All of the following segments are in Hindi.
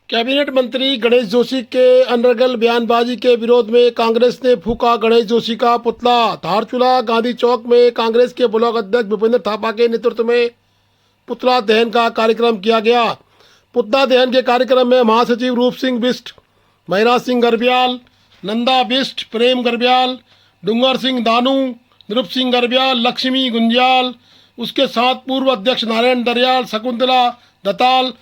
कैबिनेट मंत्री गणेश जोशी के अनर्गल बयानबाजी के विरोध में कांग्रेस ने फूका गणेश जोशी का पुतला। धारचूला गांधी चौक में कांग्रेस के ब्लॉक अध्यक्ष भूपेंद्र थापा के नेतृत्व में पुतला दहन का कार्यक्रम किया गया। पुतला दहन के कार्यक्रम में महासचिव रूप सिंह बिष्ट, महिरा सिंह गर्ब्याल, नंदा बिष्ट, प्रेम गर्ब्याल, डूंगर सिंह दानू, नृप सिंह गर्ब्याल, लक्ष्मी गुंजाल, उसके साथ पूर्व अध्यक्ष नारायण दरियाल, शकुंतला दताल,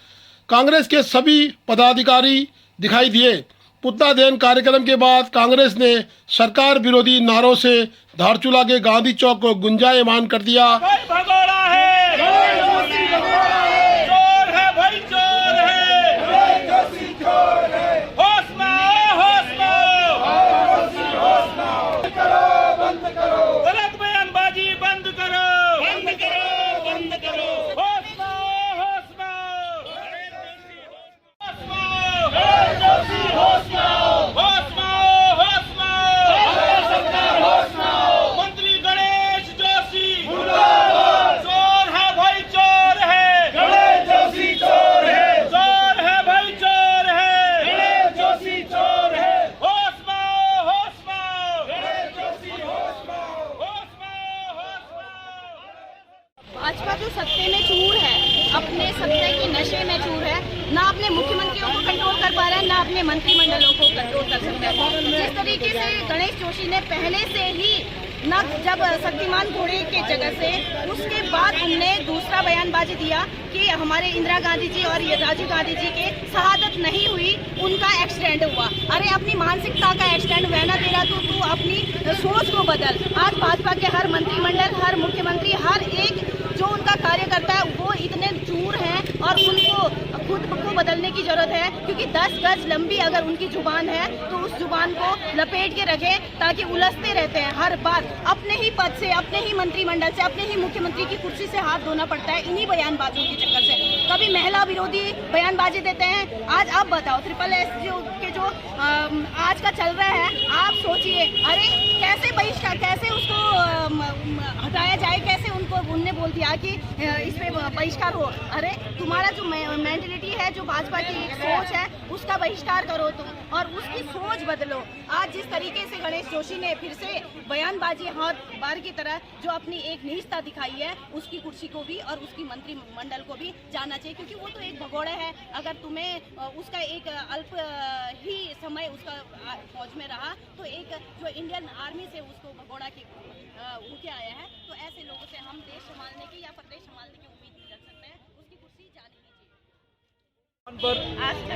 कांग्रेस के सभी पदाधिकारी दिखाई दिए। पुतला दहन कार्यक्रम के बाद कांग्रेस ने सरकार विरोधी नारों से धारचूला के गांधी चौक को गुंजायमान कर दिया। भगोड़ा है, चोर है भाई, चोर है, होश में आओ, होश में आओ, बंद करो, गलत बयानबाजी बंद करो, बंद करो, बंद करो, होश में आओ, होश में आओ, होश में आओ, होश में आओ, होश में आओ, मंत्री गणेश जोशी चोर है भाई, चोर है, गणेश जोशी चोर है भाई, चोर है, गणेश जोशी चोर है, होश में आओ, होश में आओ, गणेश जोशी होश में आओ, होश में आओ, होश में आओ। भाजपा जो सत्ते में चूर है, अपने सत्ते की नशे में चूर है, ना अपने मुख्यमंत्रियों को कंट्रोल कर पा रहा है, ना अपने मंत्रिमंडलों को कंट्रोल कर सकता है। जिस तरीके से गणेश जोशी ने पहले से ही न जब शक्तिमान घोड़े के जगह से उसके बाद उनने दूसरा बयानबाजी दिया कि हमारे इंदिरा गांधी जी और राजीव गांधी जी के शहादत नहीं हुई, उनका एक्सीडेंट हुआ। अरे अपनी मानसिकता का एक्सीडेंट हुआ ना तेरा, तो तू अपनी सोच को बदल। आज भाजपा के हर मंत्रिमंडल, हर मुख्यमंत्री, हर एक जो उनका कार्यकर्ता है वो इतने चूर हैं और उनको खुद को बदलने की जरूरत है, क्योंकि 10 गज लंबी अगर उनकी जुबान है तो उस जुबान को लपेट के रखें, ताकि उलझते रहते हैं हर बार। अपने ही पद से, अपने ही मंत्रिमंडल से, अपने ही मुख्यमंत्री की कुर्सी से हाथ धोना पड़ता है इन्हीं बयानबाजों के चक्कर से। कभी महिला विरोधी बयानबाजी देते हैं। आज आप बताओ, SSS जो आज का चल रहा है, आप सोचिए, अरे कैसे बहिष्कार, कैसे उसको हटाया जाए, कैसे उनने बोल दिया कि इस पे बहिष्कार हो। अरे तुम्हारा जो मेंटलिटी है, जो भाजपा की सोच है, उसका बहिष्कार करो तुम और उसकी सोच बदलो। आज जिस तरीके से गणेश जोशी ने फिर से बयानबाजी हर बार की तरह जो अपनी एक निजता दिखाई है, उसकी कुर्सी को भी और उसकी मंत्रिमंडल को भी जाना चाहिए, क्योंकि वो तो एक भगोड़ा है। अगर तुम्हें उसका एक अल्प ही समय उसका फौज में रहा, तो एक जो इंडियन आर्मी से उसको भगोड़ा के होके आया है, तो ऐसे लोगों से हम देश संभालने की या प्रदेश संभालने की उम्मीद नहीं रख सकते हैं। उसकी कुर्सी जानी नहीं चाहिए।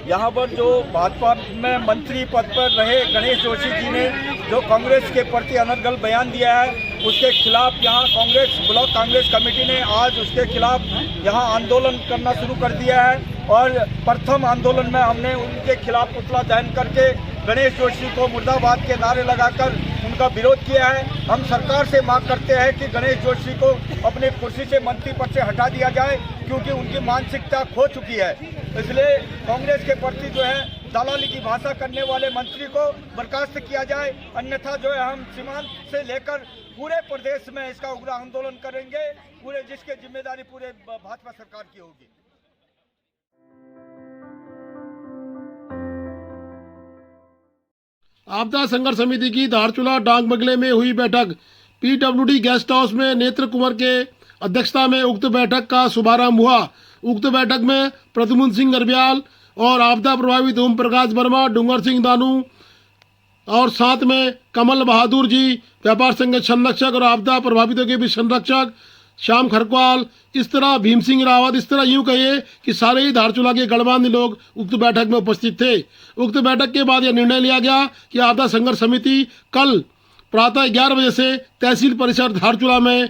यहाँ पर जो भाजपा में मंत्री पद पर रहे गणेश जोशी जी ने जो कांग्रेस के प्रति अनर्गल बयान दिया है, उसके खिलाफ यहाँ कांग्रेस ब्लॉक कांग्रेस कमेटी ने आज उसके खिलाफ यहाँ आंदोलन करना शुरू कर दिया है। और प्रथम आंदोलन में हमने उनके खिलाफ पुतला दहन करके गणेश जोशी को मुर्दाबाद के नारे लगाकर उनका विरोध किया है। हम सरकार से मांग करते हैं कि गणेश जोशी को अपनी कुर्सी से, मंत्री पद से हटा दिया जाए, क्योंकि उनकी मानसिकता खो चुकी है। इसलिए कांग्रेस के प्रति जो है दलाली की भाषा करने वाले मंत्री को बर्खास्त किया जाए, अन्यथा जो है हम सीमांत से लेकर पूरे प्रदेश में इसका उग्र आंदोलन करेंगे, पूरे जिसकी जिम्मेदारी पूरे भाजपा सरकार की होगी। आपदा संघर्ष समिति की धारचूला डांग बंगले में हुई बैठक। PWD गेस्ट हाउस में नेत्र कुमार के अध्यक्षता में उक्त बैठक का शुभारंभ हुआ। उक्त बैठक में प्रद्युम्न सिंह गर्ब्याल और आपदा प्रभावित ओम प्रकाश वर्मा, डूंगर सिंह दानू और साथ में कमल बहादुर जी, व्यापार संघ के संरक्षक और आपदा प्रभावितों के भी संरक्षक श्याम खरकवाल, इस तरह भीम सिंह रावत, इस तरह यूं कहिए कि सारे ही धारचूला के गणमान्य लोग उक्त बैठक में उपस्थित थे। उक्त बैठक के बाद यह निर्णय लिया गया कि आपदा संघर्ष समिति कल प्रातः 11 बजे से तहसील परिसर धारचूला में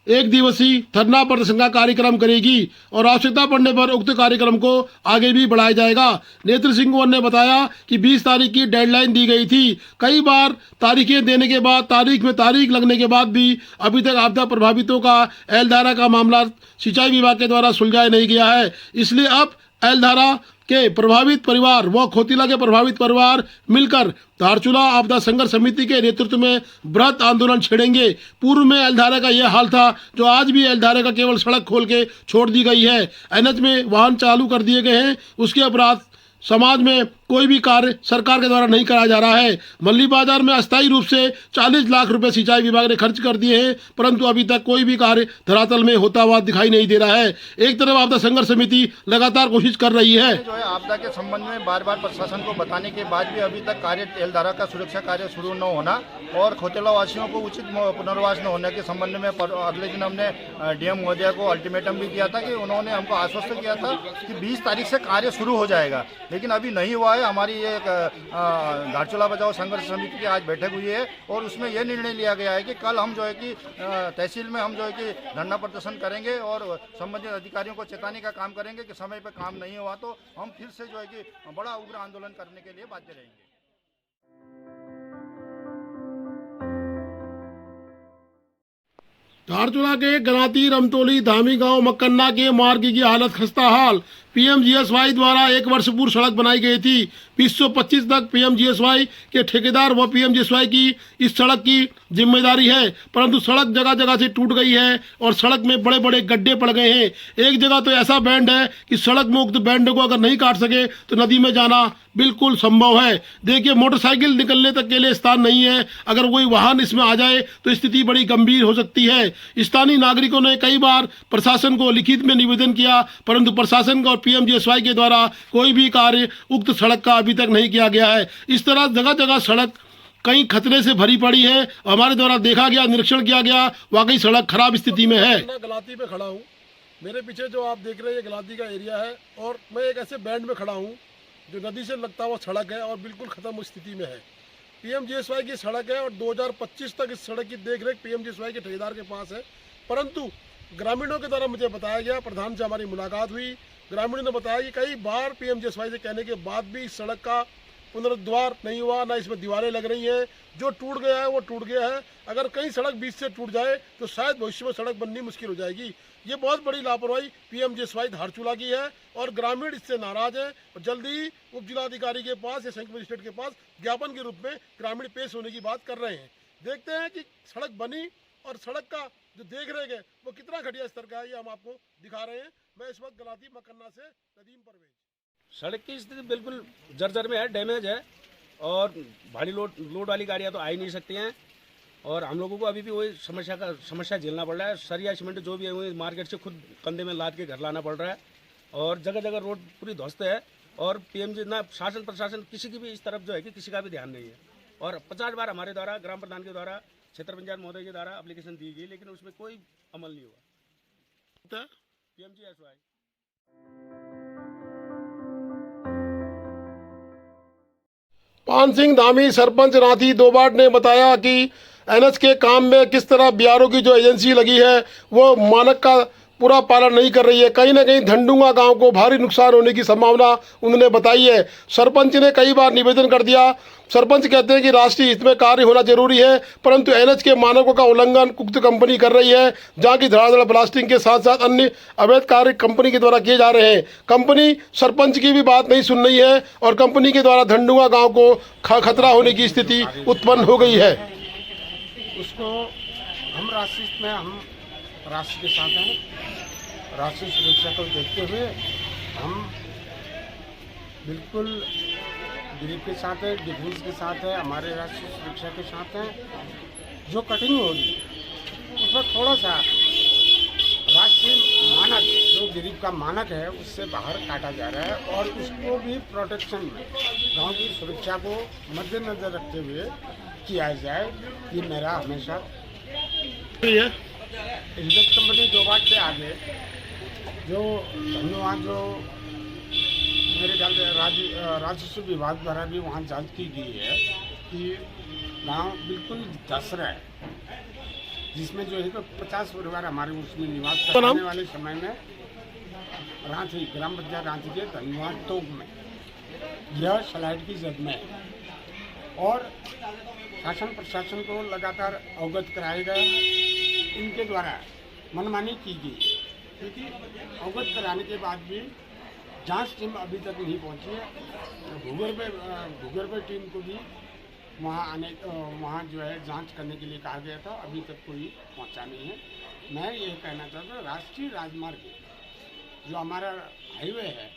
एक दिवसीय धरना प्रदर्शन का कार्यक्रम करेगी और आवश्यकता पड़ने पर उक्त कार्यक्रम को आगे भी बढ़ाया जाएगा। नेत्र सिंह कुंवर ने बताया कि 20 तारीख की डेडलाइन दी गई थी। कई बार तारीखें देने के बाद, तारीख में तारीख लगने के बाद भी अभी तक आपदा प्रभावितों का एलधारा का मामला सिंचाई विभाग के द्वारा सुलझाया नहीं गया है। इसलिए अब एलधारा के प्रभावित परिवार व खोतिला के प्रभावित परिवार मिलकर धारचूला आपदा संघर्ष समिति के नेतृत्व में बृहत आंदोलन छेड़ेंगे। पूर्व में एलधारा का यह हाल था, जो आज भी एलधारा का केवल सड़क खोल के छोड़ दी गई है। NH में वाहन चालू कर दिए गए हैं, उसके उपरांत समाज में कोई भी कार्य सरकार के द्वारा नहीं कराया जा रहा है। मल्ली बाजार में अस्थायी रूप से 40 लाख रुपए सिंचाई विभाग ने खर्च कर दिए हैं, परंतु अभी तक कोई भी कार्य धरातल में होता हुआ दिखाई नहीं दे रहा है। एक तरफ आपदा संघर्ष समिति लगातार कोशिश कर रही है। जो है आपदा के संबंध में बार बार प्रशासन को बताने के बाद भी अभी तक कार्य तेलधारा का सुरक्षा कार्य शुरू न होना और खोतेला वासियों को उचित पुनर्वास न होने के संबंध में अगले दिन हमने डीएम महोदय को अल्टीमेटम भी दिया था कि उन्होंने हमको आश्वस्त किया था कि 20 तारीख से कार्य शुरू हो जाएगा, लेकिन अभी नहीं हुआ है। हमारी ये धारचूला बचाओ संघर्ष समिति की आज बैठक हुई है और उसमें यह निर्णय लिया गया है कि कल हम जो है कि तहसील में हम जो है कि धरना प्रदर्शन करेंगे और संबंधित अधिकारियों को चेताने का काम करेंगे कि समय पर काम नहीं हुआ तो हम फिर से जो है कि बड़ा उग्र आंदोलन करने के लिए बाध्य रहेंगे। धारचूला के गनाती, रमतोली, धामी गांव, मक्कन्ना के मार्ग की हालत खस्ता हाल। पीएमजीएसवाई द्वारा 1 वर्ष पूर्व सड़क बनाई गई थी। 2025 तक पीएमजीएसवाई के ठेकेदार व पीएमजीएसवाई की इस सड़क की जिम्मेदारी है, परंतु सड़क जगह जगह से टूट गई है और सड़क में बड़े बड़े गड्ढे पड़ गए हैं। एक जगह तो ऐसा बैंड है कि सड़क में उक्त बैंड को अगर नहीं काट सके तो नदी में जाना बिल्कुल संभव है। देखिए, मोटरसाइकिल निकलने तक के लिए स्थान नहीं है। अगर कोई वाहन इसमें आ जाए तो स्थिति बड़ी गंभीर हो सकती है। स्थानीय नागरिकों ने कई बार प्रशासन को लिखित में निवेदन किया, परंतु प्रशासन और पीएमजीएसवाई के द्वारा कोई भी कार्य उक्त सड़क का अभी तक नहीं किया गया है। इस तरह जगह जगह सड़क कई खतरे से भरी पड़ी है। हमारे द्वारा देखा गया, निरीक्षण किया गया, वाकई सड़क खराब स्थिति में है। मैं गलाती पे खड़ा हूँ। मेरे पीछे जो आप देख रहे हैं ये गलाती का एरिया है और मैं एक ऐसे बैंड में खड़ा हूँ जो नदी से लगता हुआ सड़क है और बिल्कुल खत्म स्थिति में है। पीएमजीएसवाई की सड़क है और 2025 तक इस सड़क की देखरेख पीएमजीएसवाई के ठेकेदार के पास है, परंतु ग्रामीणों के द्वारा मुझे बताया गया, प्रधान से हमारी मुलाकात हुई, ग्रामीणों ने बताया कि कई बार पीएमजीएसवाई से कहने के बाद भी इस सड़क का पुनरुद्धार नहीं हुआ, ना इसमें दीवारें लग रही हैं। जो टूट गया है वो टूट गया है। अगर कहीं सड़क बीच से टूट जाए तो शायद भविष्य में सड़क बननी मुश्किल हो जाएगी। ये बहुत बड़ी लापरवाही पीएमजीएसवाई धारचूला की है और ग्रामीण इससे नाराज है और जल्दी ही उप जिलाधिकारी के पास या संयुक्त मजिस्ट्रेट के पास ज्ञापन के रूप में ग्रामीण पेश होने की बात कर रहे हैं। देखते हैं कि सड़क बनी और सड़क का जो देख रेख है वो कितना घटिया स्तर का है, ये हम आपको दिखा रहे हैं। मैं इस वक्त गलाती मकन्ना से नदीम परवेज। सड़क की स्थिति बिल्कुल जर्जर में है, डैमेज है और भारी लोड वाली गाड़ियां तो आ ही नहीं सकती हैं और हम लोगों को अभी भी वही समस्या झेलना पड़ रहा है। सरिया सीमेंट जो भी है वही मार्केट से खुद कंधे में लाद के घर लाना पड़ रहा है और जगह जगह रोड पूरी ध्वस्त है और पीएमजी ना शासन प्रशासन किसी की भी इस तरफ जो है कि किसी का भी ध्यान नहीं है। और 50 बार हमारे द्वारा ग्राम प्रधान के द्वारा क्षेत्र पंचायत महोदय के द्वारा एप्लीकेशन दी गई, लेकिन उसमें कोई अमल नहीं हुआ। पीएमजीएसवाई पान सिंह धामी सरपंच रांची दोबाट ने बताया कि एनएच के काम में किस तरह बीआरओ की जो एजेंसी लगी है वो मानक का पूरा पालन नहीं कर रही है। कहीं ना कहीं धंडुंगा गांव को भारी नुकसान होने की संभावना उन्होंने बताई है। सरपंच ने कई बार निवेदन कर दिया। सरपंच कहते हैं कि राष्ट्रीय हित में कार्य होना जरूरी है, परंतु एनएच के मानकों का उल्लंघन उक्त कंपनी कर रही है, जहां की धड़ाधड़ ब्लास्टिंग के साथ साथ अन्य अवैध कार्य कंपनी के द्वारा किए जा रहे हैं। कंपनी सरपंच की भी बात नहीं सुन रही है और कंपनी के द्वारा धंडुंगा गाँव को खतरा होने की स्थिति उत्पन्न हो गई है। उसको हम राष्ट्र के साथ हैं। राष्ट्रीय सुरक्षा को देखते हुए हम बिल्कुल दिलीप के साथ है, डिफेंस के साथ है, हमारे राष्ट्रीय सुरक्षा के साथ हैं। जो कठिन होगी उसमें थोड़ा सा राष्ट्रीय मानक जो दिलीप का मानक है उससे बाहर काटा जा रहा है और उसको भी प्रोटेक्शन में गांव की सुरक्षा को मद्देनजर रखते हुए किया जाए, ये मेरा हमेशा। इलेक्ट्रिक कंपनी दोबाट के आगे जो धन्यवाद जो मेरे ख्याल से राजस्व विभाग द्वारा भी वहाँ जांच की गई है कि गांव बिल्कुल धस रहा है, जिसमें जो है तो 50 परिवार हमारे उसमें निवास करने वाले समय में रांची ग्राम पंचायत रांची के धन्यवाद टोक में यह स्लाइड की जद में है और शासन प्रशासन को लगातार अवगत कराया गया। इनके द्वारा मनमानी की गई क्योंकि अवगत कराने के बाद भी जांच टीम अभी तक नहीं पहुंची है। भूगर्भ टीम को भी वहाँ जो है जांच करने के लिए कहा गया था, अभी तक कोई पहुंचा नहीं है। मैं ये कहना चाहता हूँ राष्ट्रीय राजमार्ग जो हमारा हाईवे है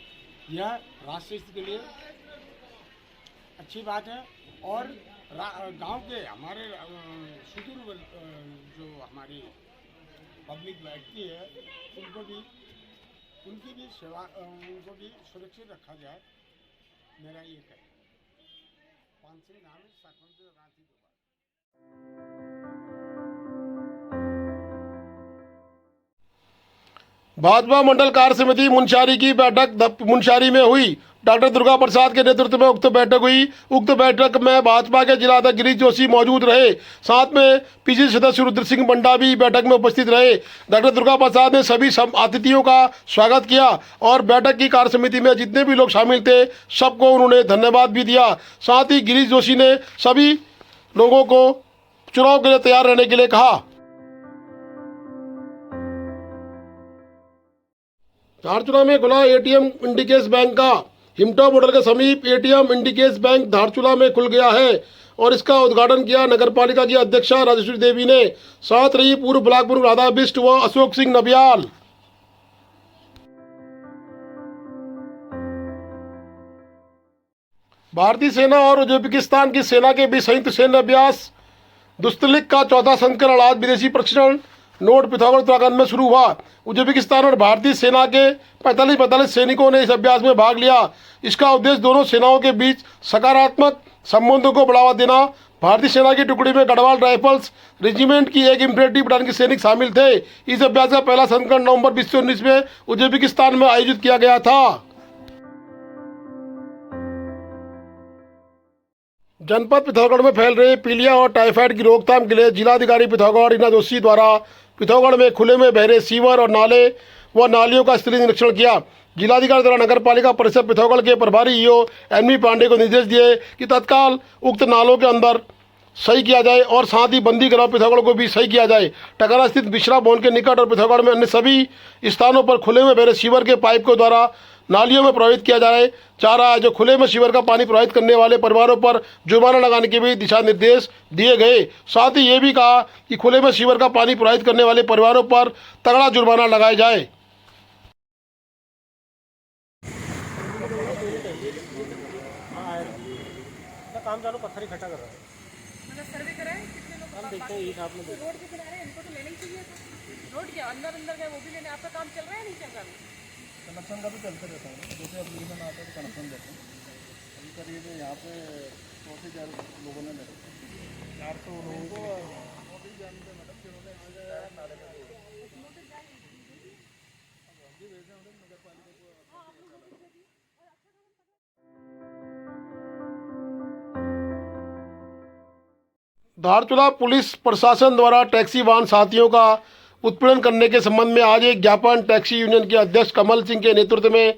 यह राष्ट्र हित के लिए अच्छी बात है। और गांव के हमारे सुदूर जो हमारी पब्लिक बैठती है उनको भी उनकी भी सेवा उनको भी सुरक्षित रखा जाए, मेरा ये कहना है। पान सिंह नाम है, सरपंच रांची दोबारा। भाजपा मंडल कार्य समिति मुंशारी की बैठक मुंशारी में हुई। डॉक्टर दुर्गा प्रसाद के नेतृत्व में उक्त बैठक हुई। उक्त बैठक में भाजपा के जिला अध्यक्ष गिरीश जोशी मौजूद रहे। साथ में पीसीसी सदस्य रुद्र सिंह बंडा भी बैठक में उपस्थित रहे। डॉक्टर दुर्गा प्रसाद ने सभी अतिथियों का स्वागत किया और बैठक की कार्य समिति में जितने भी लोग शामिल थे सबको उन्होंने धन्यवाद भी दिया। साथ ही गिरीश जोशी ने सभी लोगों को चुनाव के लिए तैयार रहने के लिए कहा। धारचूला में खुला एटीएम इंडिकेस बैंक का। हिमटा मॉडल के समीप एटीएम इंडिकेस बैंक धारचूला में खुल गया है और इसका उद्घाटन किया नगरपालिका की अध्यक्षा राजेश्वरी देवी ने। साथ रही पूर्व ब्लॉक प्रमुख राधा बिष्ट व अशोक सिंह नबियाल। भारतीय सेना और उज्बेकिस्तान की सेना के बीच संयुक्त सैन्य अभ्यास दुस्तलिक का 4था संस्करण आज विदेशी प्रशिक्षण नोट पिथौरागढ़ उत्तराखंड में शुरू हुआ। उज्बेकिस्तान और भारतीय सेना के 45 सैनिकों ने इस अभ्यास में भाग लिया। इसका उद्देश्य दोनों सेनाओं के बीच सकारात्मक संबंधों को बढ़ावा देना। भारतीय सेना की टुकड़ी में गढ़वाल राइफल्स रेजिमेंट की एक इंफेंट्री बटालियन के सैनिक शामिल थे। इस अभ्यास का पहला संस्करण नवंबर 20 से 19 में उज्बेकिस्तान में आयोजित किया गया था। जनपद पिथौरागढ़ में फैल रहे पीलिया और टाइफाइड की रोकथाम के लिए जिलाधिकारी पिथौरागढ़ रीना जोशी द्वारा पिथौरागढ़ में खुले में बह रहे सीवर और नाले व नालियों का स्थलीय निरीक्षण किया। जिलाधिकारी द्वारा नगर पालिका परिषद पिथौरागढ़ के प्रभारी ईओ एनवी पांडे को निर्देश दिए कि तत्काल उक्त नालों के अंदर सही किया जाए और साथ ही बंदी ग्राम पिथौरागढ़ को भी सही किया जाए। टकरा स्थित बिश्रा भवन के निकट और पिथौरागढ़ में अन्य सभी स्थानों पर खुले में बह रहे सीवर के पाइप के द्वारा नालियों में प्रवाहित किया जा रहा है। जो खुले में सीवर का पानी प्रवाहित करने वाले परिवारों पर जुर्माना लगाने के भी दिशा निर्देश दिए गए। साथ ही ये भी कहा कि खुले में सीवर का पानी प्रवाहित करने वाले परिवारों पर तगड़ा जुर्माना लगाया जाए। काम चालू पत्थर इकट्ठा कर रहा है। मतलब सर्वे कराएं कितने लोग हम देखते हैं ये आप लोग रोड के किनारे इनको तो लेना ही चाहिए था। रोड के अंदर गए वो भी लेने। आपका काम चल रहा है नहीं चल रहा है? कनेक्शन का भी चलते रहता है। जैसे एप्लीकेशन आता है तो कनेक्शन देते हैं। अभी करीब यहाँ पे 4 लोगों ने लगे 400 लोगों को नोटिस जारी किया मैडम, जिन्होंने नाले का नगर पालिका को। धारचूला पुलिस प्रशासन द्वारा टैक्सी वाहन साथियों का उत्पीड़न करने के संबंध में आज एक ज्ञापन टैक्सी यूनियन के अध्यक्ष कमल सिंह के नेतृत्व में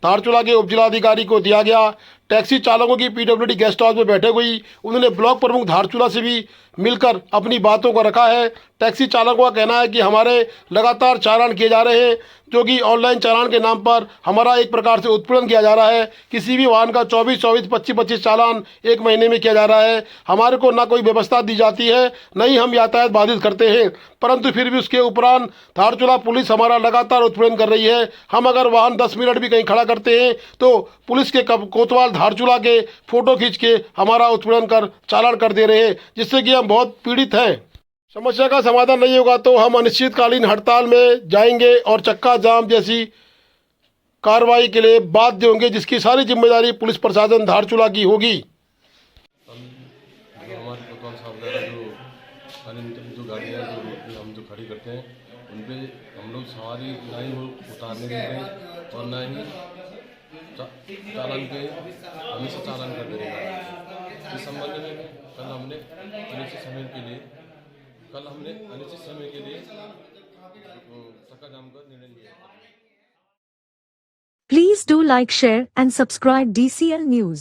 धारचूला के उपजिलाधिकारी को दिया गया। टैक्सी चालकों की पीडब्ल्यूडी गेस्ट हाउस में बैठक हुई। उन्होंने ब्लॉक प्रमुख धारचूला से भी मिलकर अपनी बातों को रखा है। टैक्सी चालकों का कहना है कि हमारे लगातार चालान किए जा रहे हैं, जो कि ऑनलाइन चालान के नाम पर हमारा एक प्रकार से उत्पीड़न किया जा रहा है। किसी भी वाहन का 24-24, 25-25 चालान एक महीने में किया जा रहा है। हमारे को ना कोई व्यवस्था दी जाती है, न ही हम यातायात बाधित करते हैं, परंतु फिर भी उसके उपरांत धारचूला पुलिस हमारा लगातार उत्पीड़न कर रही है। हम अगर वाहन 10 मिनट भी कहीं खड़ा करते हैं तो पुलिस के कोतवाल धारचूला के फोटो खींच के हमारा उत्पीड़न कर चालान कर दे रहे हैं, जिससे कि हम बहुत पीड़ित हैं। समस्या का समाधान नहीं होगा तो हम अनिश्चितकालीन हड़ताल में जाएंगे और चक्का जाम जैसी कार्रवाई के लिए बाध्य होंगे, जिसकी सारी जिम्मेदारी पुलिस प्रशासन धारचूला की होगी। हमारे कोतवाल साहब द्वारा जो गाड़ियाँ हम जो खड़ी करते हैं उन पर हम लोग सवारी ना ही वो उतारने देते हैं और ना ही चालान के हमेशा चालान कर दे रहे हैं। इस संबंध में कल हमने अनिश्चित समय के लिए चक्का जाम का निर्णय लिया। Please do like, share and subscribe DCL News.